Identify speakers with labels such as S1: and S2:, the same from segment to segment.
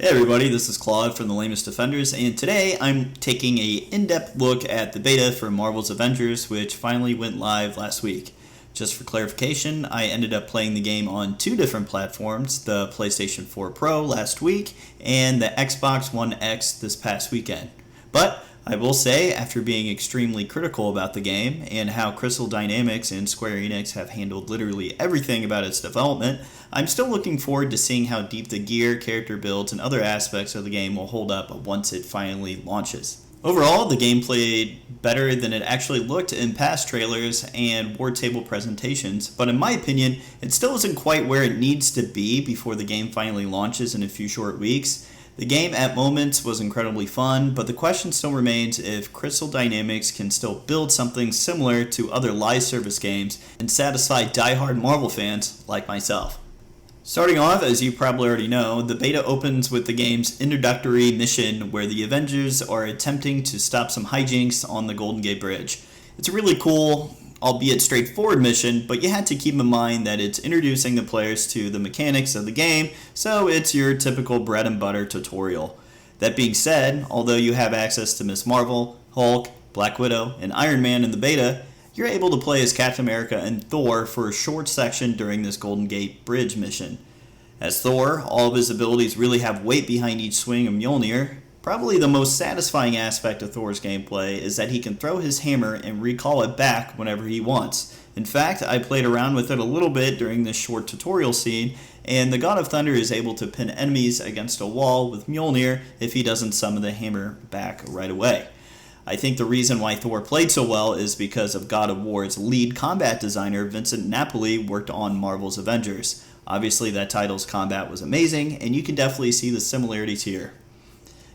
S1: Hey everybody, this is Claude from the Lamest Defenders, and today I'm taking a in-depth look at the beta for Marvel's Avengers, which finally went live last week. Just for clarification, I ended up playing the game on two different platforms, the PlayStation 4 Pro last week, and the Xbox One X this past weekend. But I will say, after being extremely critical about the game and how Crystal Dynamics and Square Enix have handled literally everything about its development, I'm still looking forward to seeing how deep the gear, character builds, and other aspects of the game will hold up once it finally launches. Overall, the game played better than it actually looked in past trailers and war table presentations, but in my opinion, it still isn't quite where it needs to be before the game finally launches in a few short weeks. The game at moments was incredibly fun, but the question still remains if Crystal Dynamics can still build something similar to other live service games and satisfy die-hard Marvel fans like myself. Starting off, as you probably already know, the beta opens with the game's introductory mission where the Avengers are attempting to stop some hijinks on the Golden Gate Bridge. It's a really cool, albeit straightforward mission, but you had to keep in mind that it's introducing the players to the mechanics of the game, so it's your typical bread and butter tutorial. That being said, although you have access to Ms. Marvel, Hulk, Black Widow, and Iron Man in the beta, you're able to play as Captain America and Thor for a short section during this Golden Gate Bridge mission. As Thor, all of his abilities really have weight behind each swing of Mjolnir. Probably the most satisfying aspect of Thor's gameplay is that he can throw his hammer and recall it back whenever he wants. In fact, I played around with it a little bit during this short tutorial scene, and the God of Thunder is able to pin enemies against a wall with Mjolnir if he doesn't summon the hammer back right away. I think the reason why Thor played so well is because of God of War's lead combat designer Vincent Napoli worked on Marvel's Avengers. Obviously that title's combat was amazing, and you can definitely see the similarities here.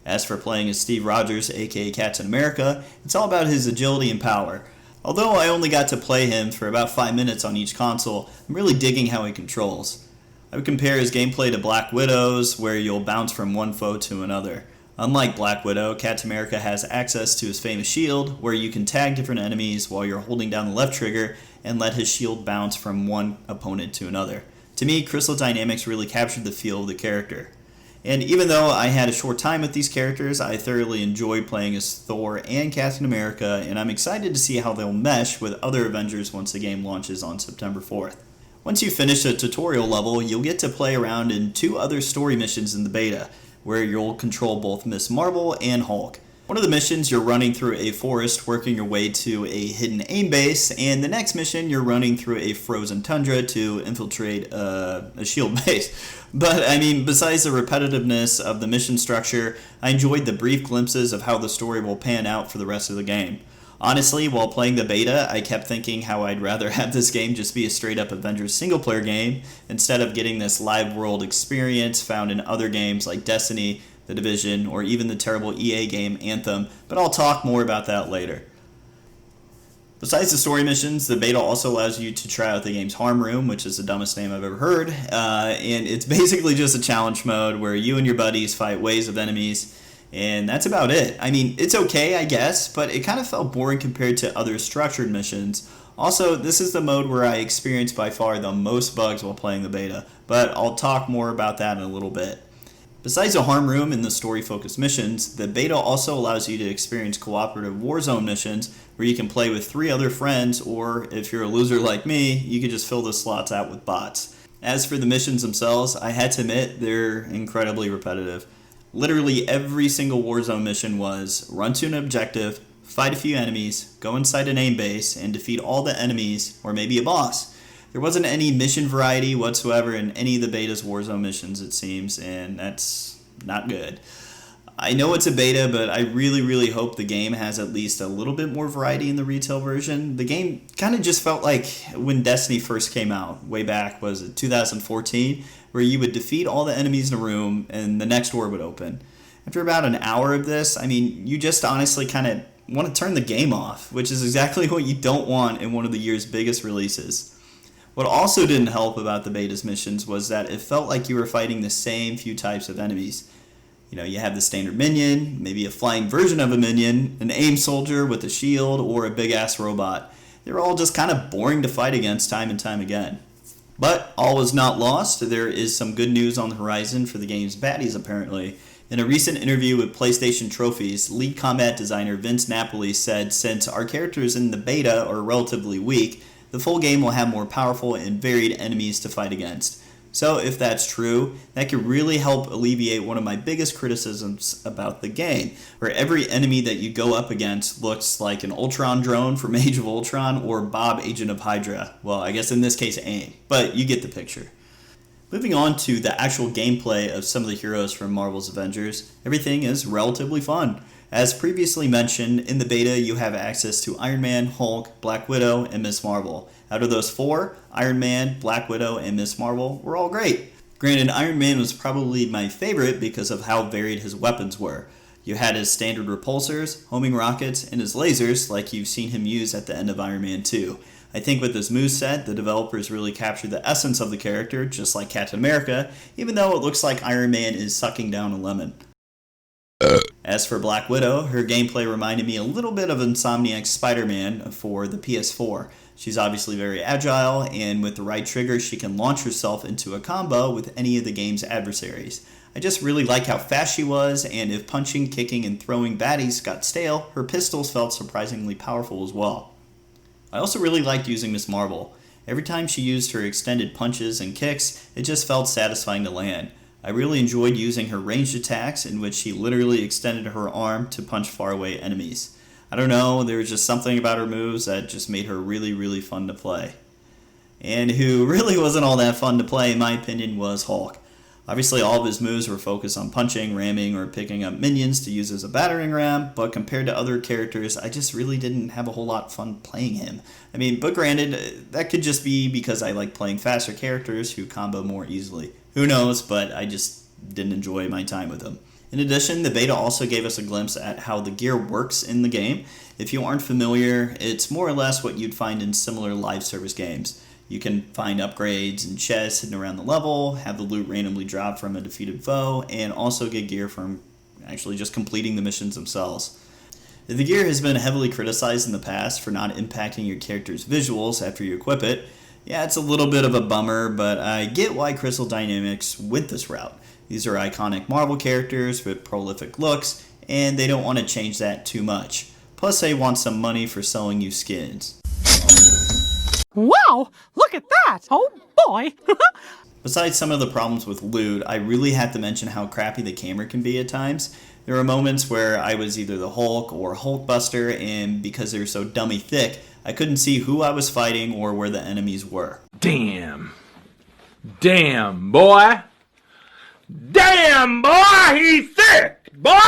S1: As for playing as Steve Rogers, aka Captain America, it's all about his agility and power. Although I only got to play him for about 5 minutes on each console, I'm really digging how he controls. I would compare his gameplay to Black Widow's, where you'll bounce from one foe to another. Unlike Black Widow, Captain America has access to his famous shield, where you can tag different enemies while you're holding down the left trigger and let his shield bounce from one opponent to another. To me, Crystal Dynamics really captured the feel of the character. And even though I had a short time with these characters, I thoroughly enjoyed playing as Thor and Captain America, and I'm excited to see how they'll mesh with other Avengers once the game launches on September 4th. Once you finish a tutorial level, you'll get to play around in 2 other story missions in the beta, where you'll control both Ms. Marvel and Hulk. One of the missions, you're running through a forest working your way to a hidden aim base, and the next mission, you're running through a frozen tundra to infiltrate a shield base. But, besides the repetitiveness of the mission structure, I enjoyed the brief glimpses of how the story will pan out for the rest of the game. Honestly, while playing the beta, I kept thinking how I'd rather have this game just be a straight-up Avengers single-player game instead of getting this live-world experience found in other games like Destiny, The Division, or even the terrible EA game Anthem, but I'll talk more about that later. Besides the story missions, the beta also allows you to try out the game's Harm Room, which is the dumbest name I've ever heard, and it's basically just a challenge mode where you and your buddies fight waves of enemies, and that's about it. It's okay, I guess, but it kind of felt boring compared to other structured missions. Also, this is the mode where I experienced by far the most bugs while playing the beta, but I'll talk more about that in a little bit. Besides the Harm Room and the story-focused missions, the beta also allows you to experience cooperative Warzone missions where you can play with 3 other friends, or if you're a loser like me, you can just fill the slots out with bots. As for the missions themselves, I had to admit they're incredibly repetitive. Literally every single Warzone mission was run to an objective, fight a few enemies, go inside an aim base, and defeat all the enemies, or maybe a boss. There wasn't any mission variety whatsoever in any of the beta's Warzone missions, it seems, and that's not good. I know it's a beta, but I really hope the game has at least a little bit more variety in the retail version. The game kind of just felt like when Destiny first came out, way back, was it 2014, where you would defeat all the enemies in a room and the next door would open. After about an hour of this, you just honestly kind of want to turn the game off, which is exactly what you don't want in one of the year's biggest releases. What also didn't help about the beta's missions was that it felt like you were fighting the same few types of enemies. You have the standard minion, maybe a flying version of a minion, an aim soldier with a shield, or a big-ass robot. They're all just kind of boring to fight against time and time again. But all is not lost. There is some good news on the horizon for the game's baddies, apparently. In a recent interview with PlayStation Trophies, lead combat designer Vince Napoli said since our characters in the beta are relatively weak, the full game will have more powerful and varied enemies to fight against. So if that's true, that could really help alleviate one of my biggest criticisms about the game, where every enemy that you go up against looks like an Ultron drone from Age of Ultron or Bob, Agent of Hydra. Well, I guess in this case AIM, but you get the picture. Moving on to the actual gameplay of some of the heroes from Marvel's Avengers, everything is relatively fun. As previously mentioned, in the beta you have access to Iron Man, Hulk, Black Widow, and Ms. Marvel. Out of those four, Iron Man, Black Widow, and Ms. Marvel were all great. Granted, Iron Man was probably my favorite because of how varied his weapons were. You had his standard repulsors, homing rockets, and his lasers like you've seen him use at the end of Iron Man 2. I think with this moveset, the developers really captured the essence of the character, just like Captain America, even though it looks like Iron Man is sucking down a lemon. As for Black Widow, her gameplay reminded me a little bit of Insomniac's Spider-Man for the PS4. She's obviously very agile, and with the right trigger she can launch herself into a combo with any of the game's adversaries. I just really like how fast she was, and if punching, kicking, and throwing baddies got stale, her pistols felt surprisingly powerful as well. I also really liked using Ms. Marvel. Every time she used her extended punches and kicks, it just felt satisfying to land. I really enjoyed using her ranged attacks in which she literally extended her arm to punch faraway enemies. I don't know, there was just something about her moves that just made her really, really fun to play. And who really wasn't all that fun to play, in my opinion, was Hulk. Obviously, all of his moves were focused on punching, ramming, or picking up minions to use as a battering ram, but compared to other characters, I just really didn't have a whole lot of fun playing him. But granted, that could just be because I like playing faster characters who combo more easily. Who knows, but I just didn't enjoy my time with him. In addition, the beta also gave us a glimpse at how the gear works in the game. If you aren't familiar, it's more or less what you'd find in similar live service games. You can find upgrades and chests hidden around the level, have the loot randomly drop from a defeated foe, and also get gear from actually just completing the missions themselves. The gear has been heavily criticized in the past for not impacting your character's visuals after you equip it. Yeah, it's a little bit of a bummer, but I get why Crystal Dynamics went this route. These are iconic Marvel characters with prolific looks, and they don't want to change that too much. Plus, they want some money for selling you skins.
S2: Wow, look at that! Oh boy!
S1: Besides some of the problems with loot, I really have to mention how crappy the camera can be at times. There were moments where I was either the Hulk or Hulkbuster, and because they were so dummy thick, I couldn't see who I was fighting or where the enemies were.
S3: Damn, boy! Damn, boy, he's thick! Boy,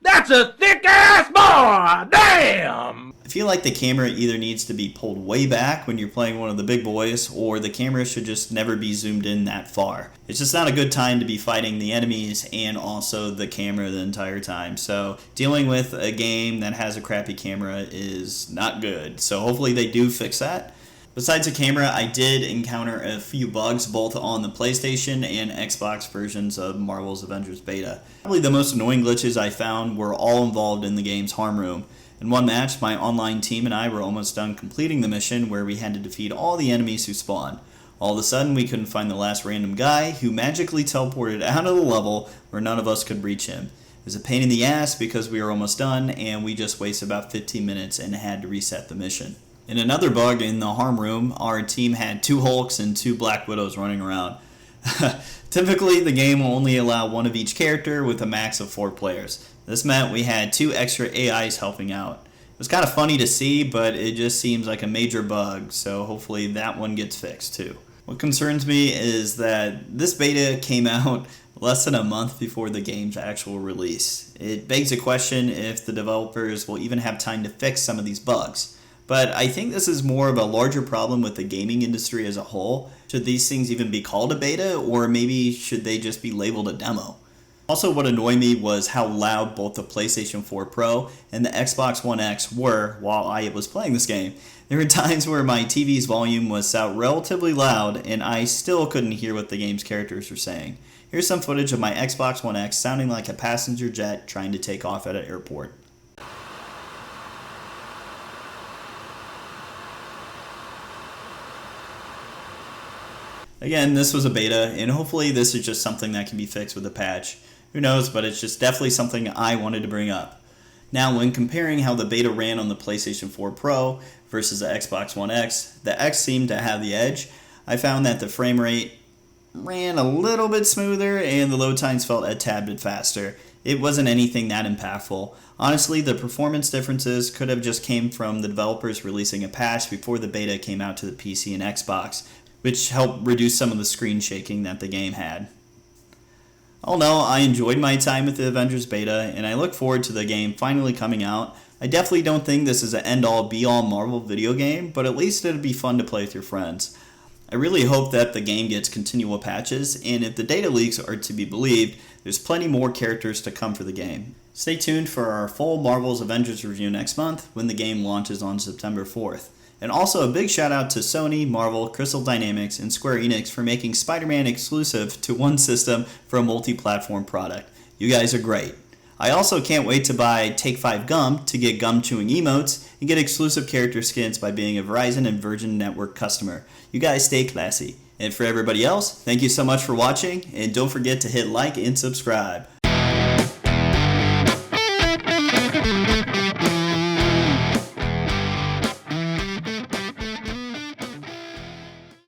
S3: that's a thick-ass boy! Damn!
S1: I feel like the camera either needs to be pulled way back when you're playing one of the big boys, or the camera should just never be zoomed in that far. It's just not a good time to be fighting the enemies and also the camera the entire time. So dealing with a game that has a crappy camera is not good. So hopefully they do fix that. Besides the camera, I did encounter a few bugs both on the PlayStation and Xbox versions of Marvel's Avengers beta. Probably the most annoying glitches I found were all involved in the game's harm room. In one match, my online team and I were almost done completing the mission where we had to defeat all the enemies who spawned. All of a sudden, we couldn't find the last random guy who magically teleported out of the level where none of us could reach him. It was a pain in the ass because we were almost done and we just wasted about 15 minutes and had to reset the mission. In another bug in the harm room, our team had 2 Hulks and 2 Black Widows running around. Typically, the game will only allow one of each character with a max of 4 players. This meant we had 2 extra AIs helping out. It was kind of funny to see, but it just seems like a major bug, so hopefully that one gets fixed too. What concerns me is that this beta came out less than a month before the game's actual release. It begs a question if the developers will even have time to fix some of these bugs. But I think this is more of a larger problem with the gaming industry as a whole. Should these things even be called a beta, or maybe should they just be labeled a demo? Also, what annoyed me was how loud both the PlayStation 4 Pro and the Xbox One X were while I was playing this game. There were times where my TV's volume was set relatively loud and I still couldn't hear what the game's characters were saying. Here's some footage of my Xbox One X sounding like a passenger jet trying to take off at an airport. Again, this was a beta, and hopefully this is just something that can be fixed with a patch. Who knows, but it's just definitely something I wanted to bring up. Now, when comparing how the beta ran on the PlayStation 4 Pro versus the Xbox One X, the X seemed to have the edge. I found that the frame rate ran a little bit smoother and the load times felt a tad bit faster. It wasn't anything that impactful. Honestly, the performance differences could have just came from the developers releasing a patch before the beta came out to the PC and Xbox, which helped reduce some of the screen shaking that the game had. All in all, I enjoyed my time with the Avengers beta, and I look forward to the game finally coming out. I definitely don't think this is an end-all be-all Marvel video game, but at least it'd be fun to play with your friends. I really hope that the game gets continual patches, and if the data leaks are to be believed, there's plenty more characters to come for the game. Stay tuned for our full Marvel's Avengers review next month when the game launches on September 4th. And also a big shout out to Sony, Marvel, Crystal Dynamics, and Square Enix for making Spider-Man exclusive to one system for a multi-platform product. You guys are great. I also can't wait to buy Take 5 Gum to get gum chewing emotes and get exclusive character skins by being a Verizon and Virgin Network customer. You guys stay classy. And for everybody else, thank you so much for watching, and don't forget to hit like and subscribe.